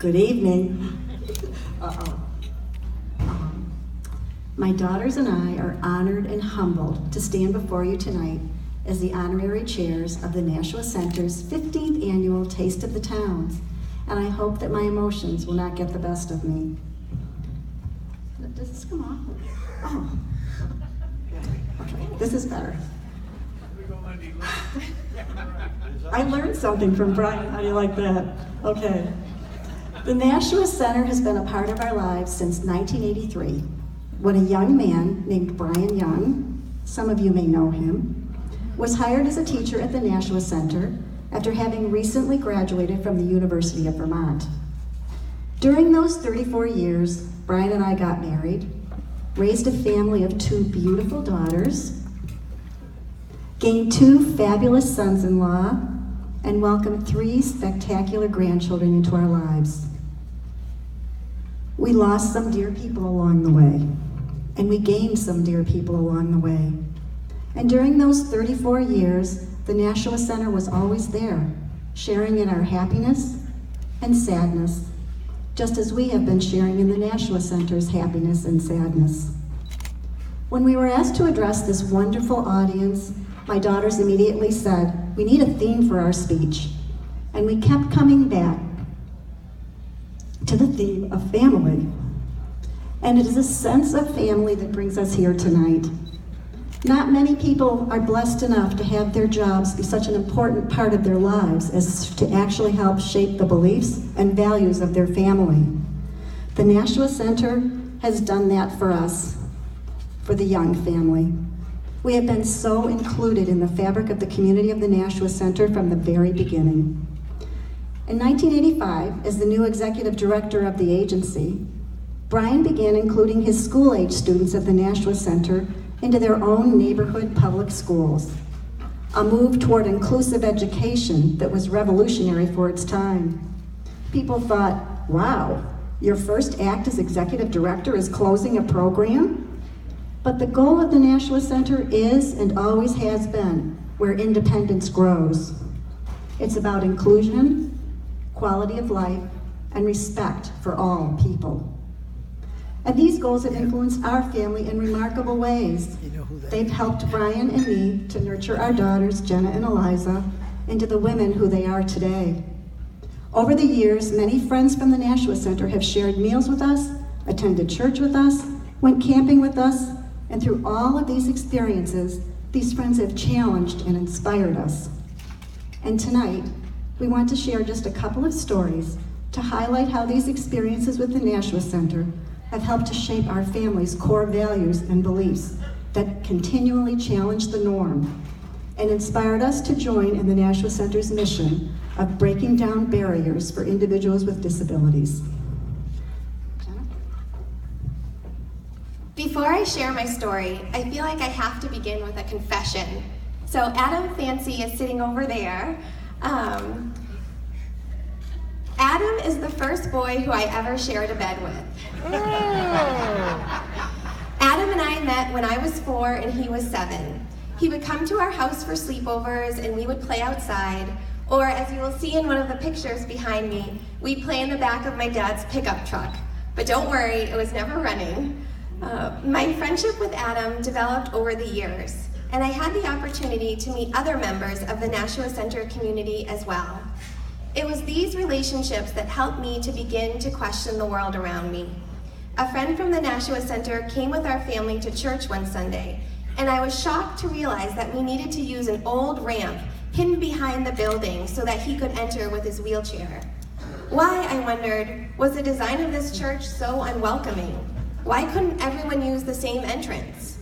Good evening. My daughters and I are honored and humbled to stand before you tonight as the honorary chairs of the Nashua Center's 15th annual Taste of the Towns, and I hope that my emotions will not get the best of me. Does this come off? Oh. Okay, this is better. I learned something from Brian. How do you like that? Okay. The Nashua Center has been a part of our lives since 1983, when a young man named Brian Young, some of you may know him, was hired as a teacher at the Nashua Center after having recently graduated from the University of Vermont. During those 34 years, Brian and I got married, raised a family of 2 beautiful daughters, gained 2 fabulous sons-in-law, and welcomed 3 spectacular grandchildren into our lives. We lost some dear people along the way, and we gained some dear people along the way. And during those 34 years, the Nashua Center was always there, sharing in our happiness and sadness, just as we have been sharing in the Nashua Center's happiness and sadness. When we were asked to address this wonderful audience, my daughters immediately said, "We need a theme for our speech." And we kept coming back to the theme of family. And it is a sense of family that brings us here tonight. Not many people are blessed enough to have their jobs be such an important part of their lives as to actually help shape the beliefs and values of their family. The Nashua Center has done that for us, for the Young family. We have been so included in the fabric of the community of the Nashua Center from the very beginning. In 1985, as the new executive director of the agency, Brian began including his school-age students of the Nashua Center into their own neighborhood public schools, a move toward inclusive education that was revolutionary for its time. People thought, wow, your first act as executive director is closing a program? But the goal of the Nashua Center is and always has been where independence grows. It's about inclusion, quality of life, and respect for all people. And these goals have influenced our family in remarkable ways. They've helped Brian and me to nurture our daughters, Jenna and Eliza, into the women who they are today. Over the years, many friends from the Nashua Center have shared meals with us, attended church with us, went camping with us, and through all of these experiences, these friends have challenged and inspired us. And tonight, we want to share just a couple of stories to highlight how these experiences with the Nashua Center have helped to shape our family's core values and beliefs that continually challenge the norm and inspired us to join in the Nashua Center's mission of breaking down barriers for individuals with disabilities. Before I share my story, I feel like I have to begin with a confession. So Adam Fancy is sitting over there. Adam is the first boy who I ever shared a bed with. Adam and I met when I was 4 and he was 7. He would come to our house for sleepovers and we would play outside, or as you will see in one of the pictures behind me, we'd play in the back of my dad's pickup truck. But don't worry, it was never running. My friendship with Adam developed over the years, and I had the opportunity to meet other members of the Nashua Center community as well. It was these relationships that helped me to begin to question the world around me. A friend from the Nashua Center came with our family to church one Sunday, and I was shocked to realize that we needed to use an old ramp hidden behind the building so that he could enter with his wheelchair. Why, I wondered, was the design of this church so unwelcoming? Why couldn't everyone use the same entrance?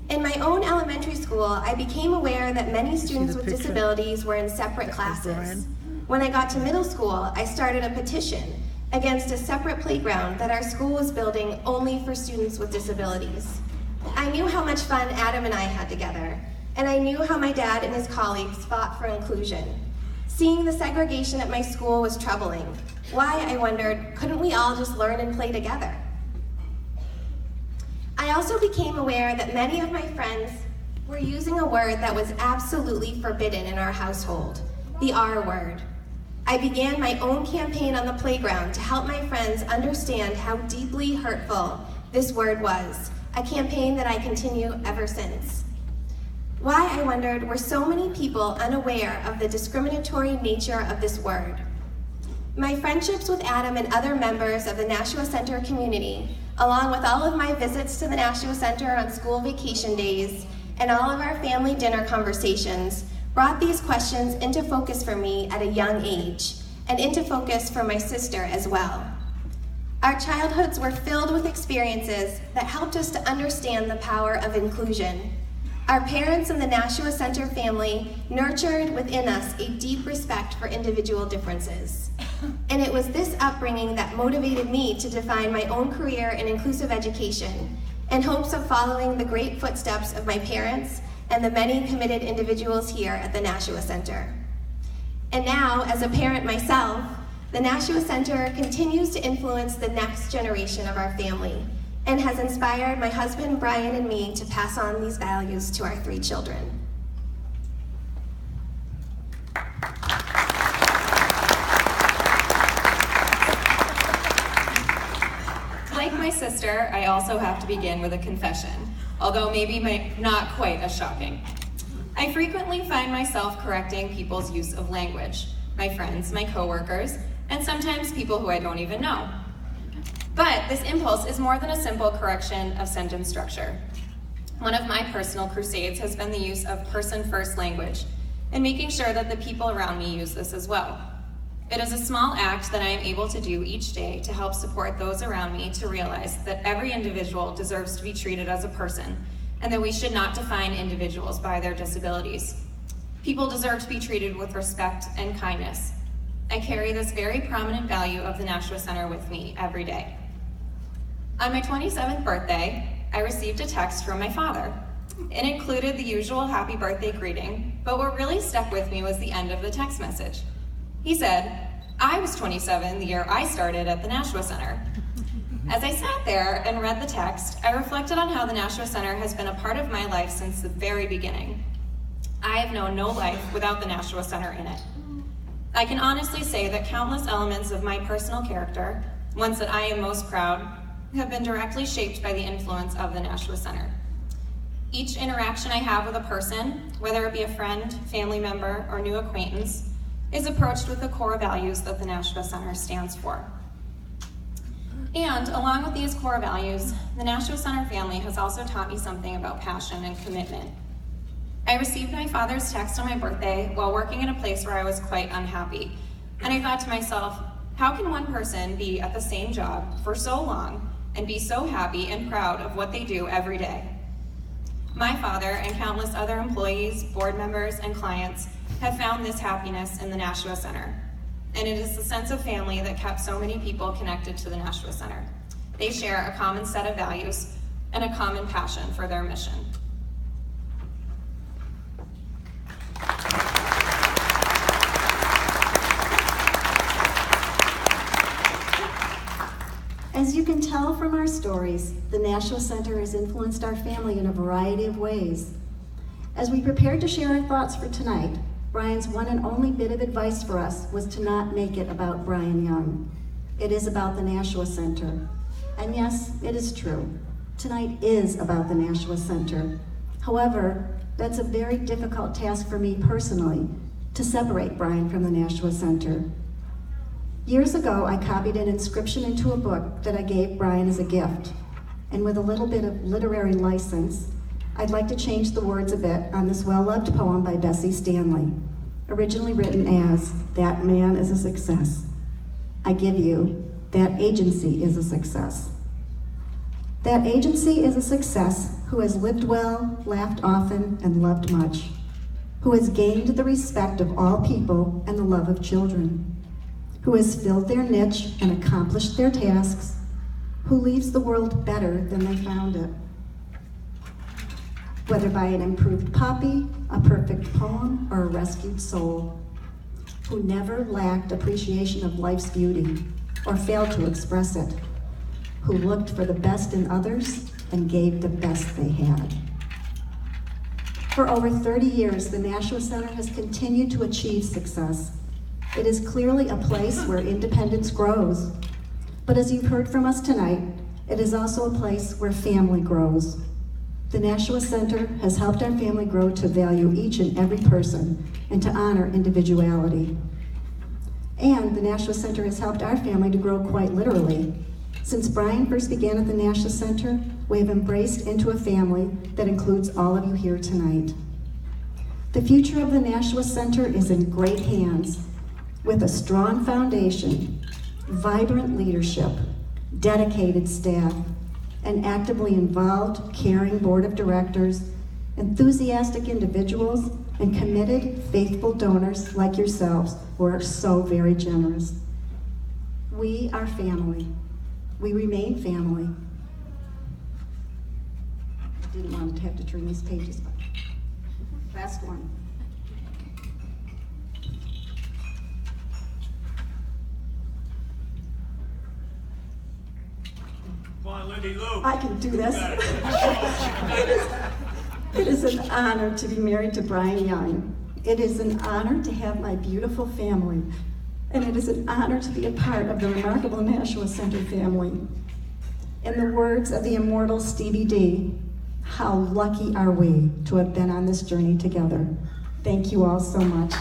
In my own elementary school, I became aware that many students with disabilities were in separate classes. When I got to middle school, I started a petition against a separate playground that our school was building only for students with disabilities. I knew how much fun Adam and I had together, and I knew how my dad and his colleagues fought for inclusion. Seeing the segregation at my school was troubling. Why, I wondered, couldn't we all just learn and play together? I also became aware that many of my friends were using a word that was absolutely forbidden in our household, the R word. I began my own campaign on the playground to help my friends understand how deeply hurtful this word was, a campaign that I continue ever since. Why, I wondered, were so many people unaware of the discriminatory nature of this word? My friendships with Adam and other members of the Nashua Center community, along with all of my visits to the Nashua Center on school vacation days, and all of our family dinner conversations, brought these questions into focus for me at a young age, and into focus for my sister as well. Our childhoods were filled with experiences that helped us to understand the power of inclusion. Our parents and the Nashua Center family nurtured within us a deep respect for individual differences. And it was this upbringing that motivated me to define my own career in inclusive education, in hopes of following the great footsteps of my parents and the many committed individuals here at the Nashua Center. And now, as a parent myself, the Nashua Center continues to influence the next generation of our family and has inspired my husband, Brian, and me to pass on these values to our 3 children. Like my sister, I also have to begin with a confession, although maybe not quite as shocking. I frequently find myself correcting people's use of language, my friends, my coworkers, and sometimes people who I don't even know. But this impulse is more than a simple correction of sentence structure. One of my personal crusades has been the use of person-first language and making sure that the people around me use this as well. It is a small act that I am able to do each day to help support those around me to realize that every individual deserves to be treated as a person and that we should not define individuals by their disabilities. People deserve to be treated with respect and kindness. I carry this very prominent value of the Nashua Center with me every day. On my 27th birthday, I received a text from my father. It included the usual happy birthday greeting, but what really stuck with me was the end of the text message. He said, "I was 27 the year I started at the Nashua Center." As I sat there and read the text, I reflected on how the Nashua Center has been a part of my life since the very beginning. I have known no life without the Nashua Center in it. I can honestly say that countless elements of my personal character, ones that I am most proud, have been directly shaped by the influence of the Nashua Center. Each interaction I have with a person, whether it be a friend, family member, or new acquaintance, is approached with the core values that the Nashua Center stands for. And along with these core values, the Nashua Center family has also taught me something about passion and commitment. I received my father's text on my birthday while working in a place where I was quite unhappy. And I thought to myself, how can one person be at the same job for so long and be so happy and proud of what they do every day? My father and countless other employees, board members, and clients have found this happiness in the Nashua Center. And it is the sense of family that kept so many people connected to the Nashua Center. They share a common set of values and a common passion for their mission. As you can tell from our stories, the Nashua Center has influenced our family in a variety of ways. As we prepared to share our thoughts for tonight, Brian's one and only bit of advice for us was to not make it about Brian Young. It is about the Nashua Center. And yes, it is true. Tonight is about the Nashua Center. However, that's a very difficult task for me personally, to separate Brian from the Nashua Center. Years ago, I copied an inscription into a book that I gave Brian as a gift. And with a little bit of literary license, I'd like to change the words a bit on this well-loved poem by Bessie Stanley, originally written as, "That man is a success." I give you, that agency is a success. That agency is a success who has lived well, laughed often, and loved much, who has gained the respect of all people and the love of children, who has filled their niche and accomplished their tasks, who leaves the world better than they found it. Whether by an improved copy, a perfect poem, or a rescued soul, who never lacked appreciation of life's beauty or failed to express it, who looked for the best in others and gave the best they had. For over 30 years, the Nashua Center has continued to achieve success. It is clearly a place where independence grows. But as you've heard from us tonight, it is also a place where family grows. The Nashua Center has helped our family grow to value each and every person and to honor individuality. And the Nashua Center has helped our family to grow quite literally. Since Brian first began at the Nashua Center, we have embraced into a family that includes all of you here tonight. The future of the Nashua Center is in great hands, with a strong foundation, vibrant leadership, dedicated staff, an actively involved, caring board of directors, enthusiastic individuals, and committed, faithful donors like yourselves who are so very generous. We are family. We remain family. I didn't want to have to turn these pages, but last one. Come on, Lindy Lou. I can do this. It is an honor to be married to Brian Young. It is an honor to have my beautiful family. And it is an honor to be a part of the remarkable Nashua Center family. In the words of the immortal Stevie D, how lucky are we to have been on this journey together. Thank you all so much.